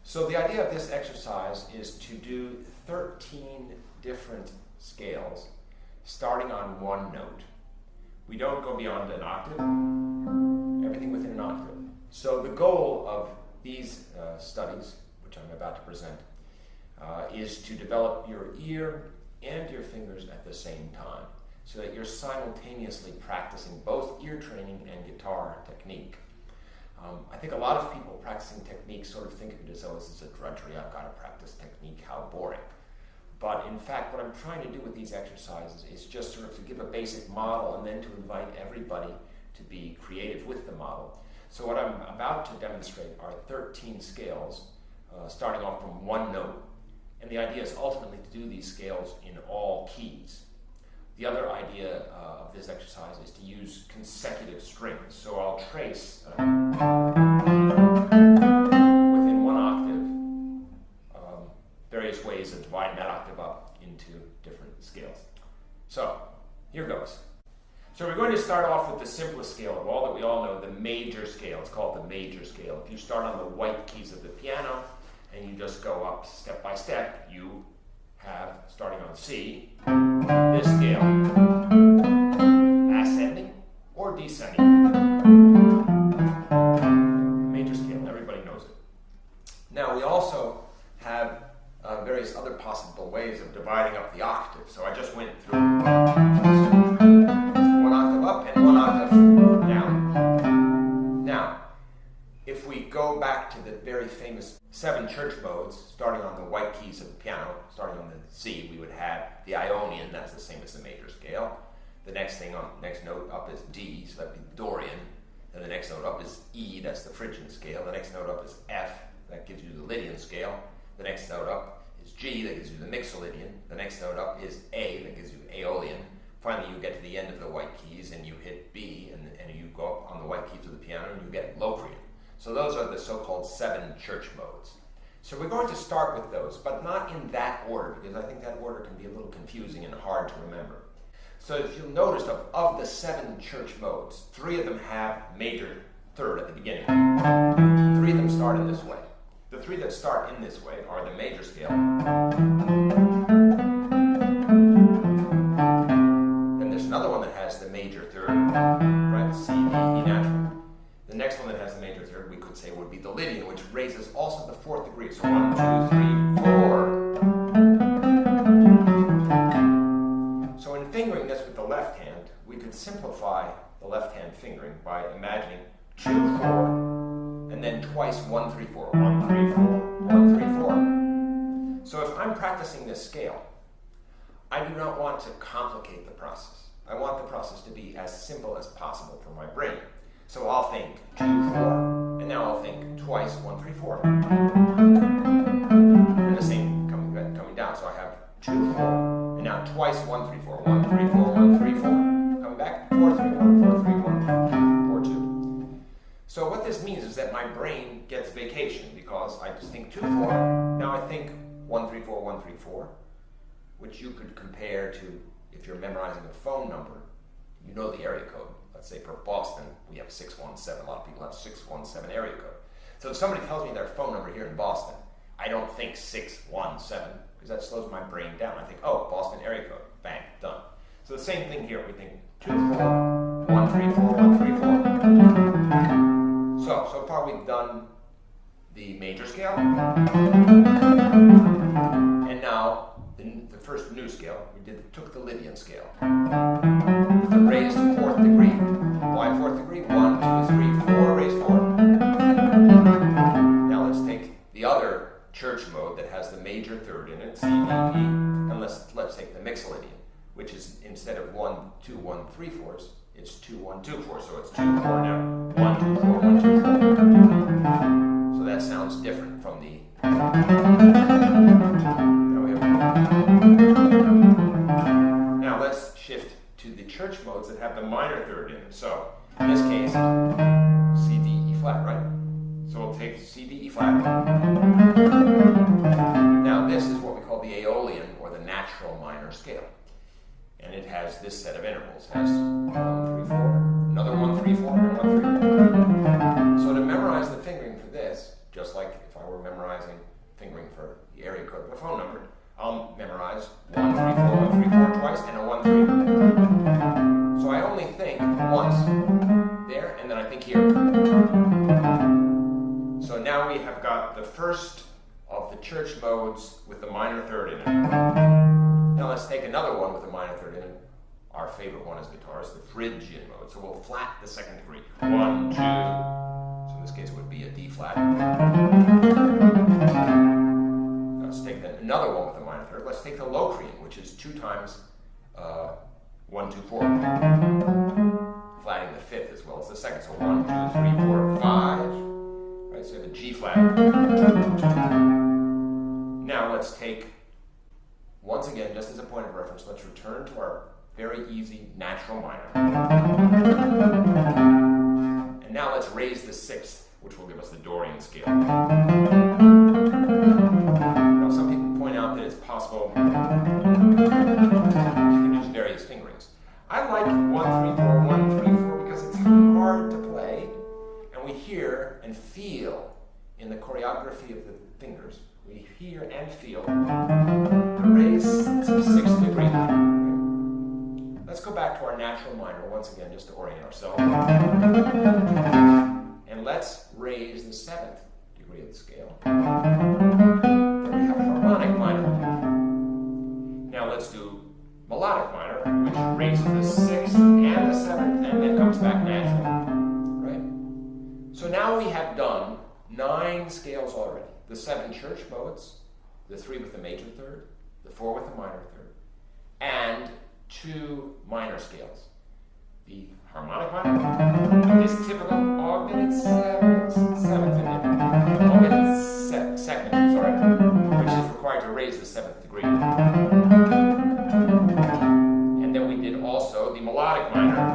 So the idea of this exercise is to do 13 different scales starting on one note. We don't go beyond an octave, everything within an octave. So the goal of these studies, which I'm about to present, is to develop your ear and your fingers at the same time, so that you're simultaneously practicing both ear training and guitar technique. I think a lot of people practicing technique sort of think of it as, oh, this is a drudgery, I've got to practice technique, how boring. But in fact, what I'm trying to do with these exercises is just sort of to give a basic model and then to invite everybody to be creative with the model. So what I'm about to demonstrate are 13 scales, starting off from one note. And the idea is ultimately to do these scales in all keys. The other idea of this exercise is to use consecutive strings. So I'll trace within one octave various ways of dividing that octave up into different scales. So here goes. So we're going to start off with the simplest scale of all that we all know, the major scale. It's called the major scale. If you start on the white keys of the piano and you just go up step by step, you have, starting on C, this scale, ascending or descending. Major scale, everybody knows it. Now we also have various other possible ways of dividing up the octave. So I just went through one octave up and one octave down. Now, if we go back to the very famous 7 church modes, starting on the white keys of the piano, starting on the C, we would have the Ionian, that's the same as the major scale. The next note up is D, so that'd be Dorian. Then the next note up is E, that's the Phrygian scale. The next note up is F, that gives you the Lydian scale. The next note up is G, that gives you the Mixolydian. The next note up is A, that gives you Aeolian. Finally, you get to the end of the white keys and you hit B, and you go up on the white keys of the piano and you get Locrian. So those are the so-called 7 church modes. So we're going to start with those, but not in that order, because I think that order can be a little confusing and hard to remember. So if you'll notice, of the 7 church modes, 3 of them have major third at the beginning. 3 of them start in this way. The 3 that start in this way are the major scale. Then there's another one that has the major third, right? C, D, E natural. The next one that has the major third, we could say, would be the Lydian, which raises also the 4th degree. So 1, 2, 3, 4. So in fingering this with the left hand, we could simplify the left hand fingering by imagining 2, 4, and then twice 1, 3, 4, 1, 3, 4, 1, 3, 4. So if I'm practicing this scale, I do not want to complicate the process. I want the process to be as simple as possible for my brain. So I'll think 2, 4, and now I'll think twice 1, 3, 4. And the same coming down. So I have 2, 4, and now twice 1, 3, 4, 1, 3, 4, 1, 3, 4. Coming back 4, 3, 1, 4, 3, 1, 4, 2. So what this means is that my brain gets vacation because I just think 2, 4. Now I think 1, 3, 4, 1, 3, 4, which you could compare to if you're memorizing a phone number. You know the area code. Let's say for Boston, we have 617. A lot of people have 617 area code. So if somebody tells me their phone number here in Boston, I don't think 617, because that slows my brain down. I think, oh, Boston area code. Bang, done. So the same thing here. We think 2, 4, 1, 3, 4, 1, 3, 4. So far we've done the major scale. And now the first new scale, we took the Lydian scale. With the raised 4th degree. Why 4th degree? 1, 2, 3, 4, raised 4. Now let's take the other church mode that has the major third in it, C, D, E, and let's take the Mixolydian, which is instead of 1, 2, 1, 3, 4s, it's 2, 1, 2, 4. So it's 2, 4 now. 1, 2, 4, 1, 2, 4. So that sounds different from the... Now let's shift to the church modes that have the minor third in them. So in this case, C, D, E flat, right? So we'll take C, D, E flat. Now this is what we call the Aeolian, or the natural minor scale. And it has this set of intervals. It has 1, 3, 4, another 1, 3, 4, and 1, 3. So to memorize the fingering for this, just like if I were memorizing fingering for the area code of a phone number. I'll memorize 1, 3, 4, 1, 3, 4 twice, and a 1, 3. So I only think once there, and then I think here. So now we have got the first of the church modes with the minor third in it. Now let's take another one with a minor third in it. Our favorite one as guitarists, the Phrygian mode. So we'll flat the second degree. 1, 2. So in this case it would be a D flat. Now let's take then another one with a minor third. Let's take the Locrian, which is 2 times 1, 2, 4. Flatting the fifth as well as the second. So 1, 2, 3, 4, 5. Right, so we have a G flat. Now let's take, once again, just as a point of reference, let's return to our very easy natural minor. And now let's raise the sixth, which will give us the Dorian scale. Now some people point out that it's possible you can use various fingerings. I like 1, 3, 4, 1, 3, 4 because it's hard to play, and we hear and feel in the choreography of the fingers. We hear and feel the raise to the 6th degree. Let's go back to our natural minor once again, just to orient ourselves. And let's raise the 7th degree of the scale. Then we have harmonic minor. Now let's do melodic minor, which raises the 6th and the 7th, and then comes back natural. Right? So now we have done 9 scales already. The 7 church modes, the 3 with the major third, the 4 with the minor third, and 2 minor scales. The harmonic minor is typical augmented seventh and augmented second, which is required to raise the 7th degree. And then we did also the melodic minor,